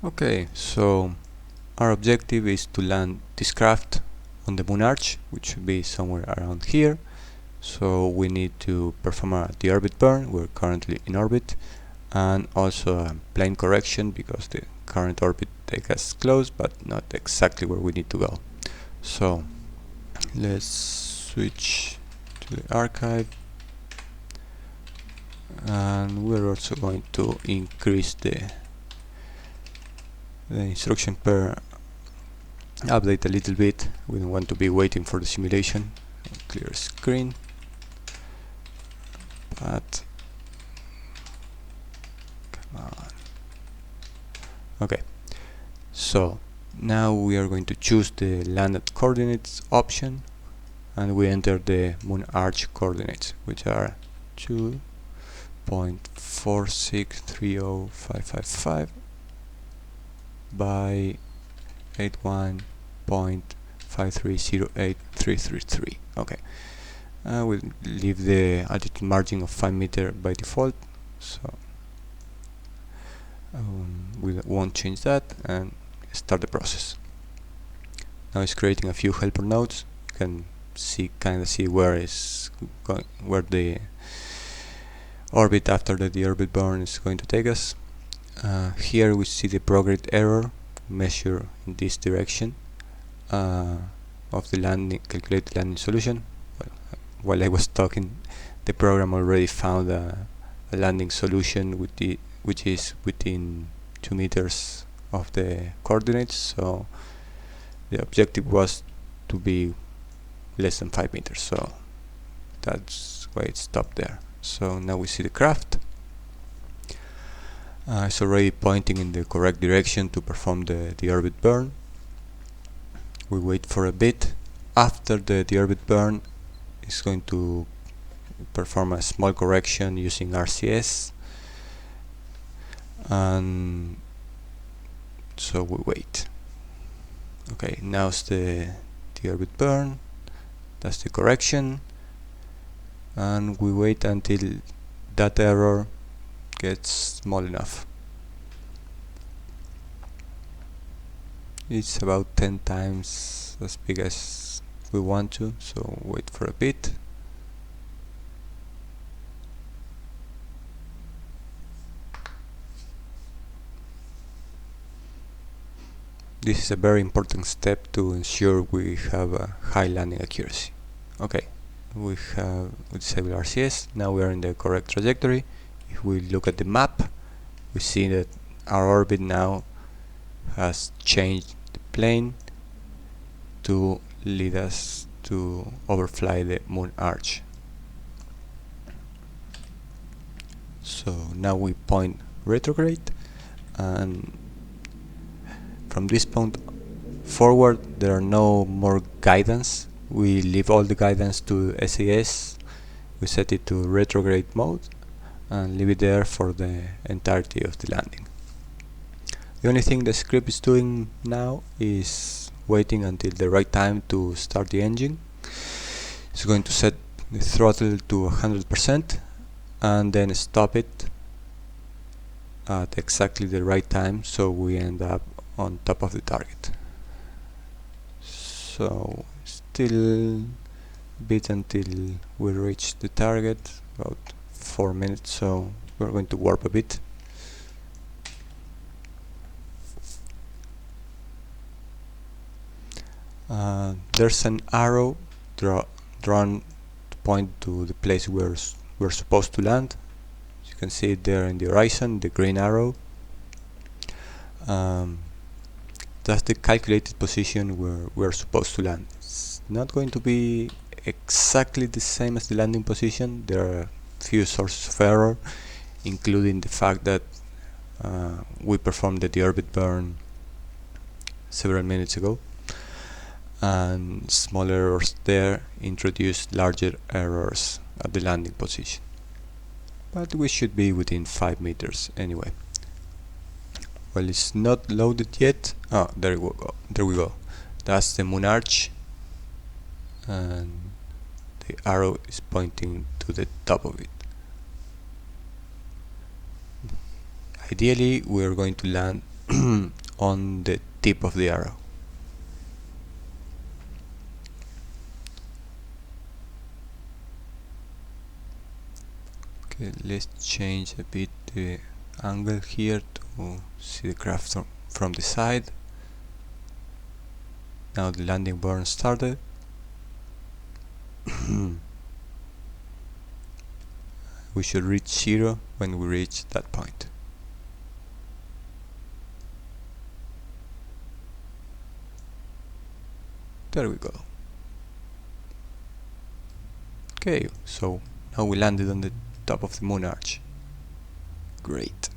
Okay, so our objective is to land this craft on the Mun Arch, which should be somewhere around here. So we need to perform a deorbit burn. We're currently in orbit, and also a plane correction because the current orbit takes us close, but not exactly where we need to go. So let's switch to the archive, and we're also going to increase the instruction per update a little bit. We don't want to be waiting for the simulation. Clear screen, but come on. Okay, so now we are going to choose the landed coordinates option, and we enter the Mun Arch coordinates, which are 2.4630555 by 81.5308333. Okay, we'll leave the altitude margin of 5 meters by default, so we won't change that, and start the process. Now it's creating a few helper nodes. You can kind of see where the orbit after the deorbit burn is going to take us. Here we see the prograde error measure in this direction of the calculated landing solution. Well, while I was talking, the program already found a landing solution which is within 2 meters of the coordinates, so the objective was to be less than 5 meters, so that's why it stopped there. So now we see the craft. It's already pointing in the correct direction to perform the deorbit burn. We wait for a bit. After the deorbit burn, it's going to perform a small correction using RCS, and so we wait. Okay, now's the deorbit burn. That's the correction, and we wait until that error gets small enough. It's about 10 times as big as we want to, so wait for a bit. This is a very important step to ensure we have a high landing accuracy. Okay, we disable RCS. Now we are in the correct trajectory. If we look at the map, we see that our orbit now has changed the plane to lead us to overfly the Mun Arch. So now we point retrograde, and from this point forward there are no more guidance. We leave all the guidance to SAS. We set it to retrograde mode and leave it there for the entirety of the landing. The only thing the script is doing now is waiting until the right time to start the engine. It's going to set the throttle to 100% and then stop it at exactly the right time, so we end up on top of the target. So still a bit until we reach the target, about 4 minutes, so we're going to warp a bit. There's an arrow drawn to point to the place where we're supposed to land. As you can see it there in the horizon, the green arrow. That's the calculated position where we're supposed to land. It's not going to be exactly the same as the landing position. There are a few sources of error, including the fact that we performed the deorbit burn several minutes ago, and small errors there introduced larger errors at the landing position. But we should be within 5 meters anyway. Well, it's not loaded yet. Oh, there we go. There we go. That's the Mun Arch, and the arrow is pointing to the top of it. Ideally, we're going to land on the tip of the arrow. Okay, let's change a bit the angle here to see the craft from the side. Now the landing burn started. We should reach 0 when we reach that point. There we go. Okay, so now we landed on the top of the Mun Arch. Great.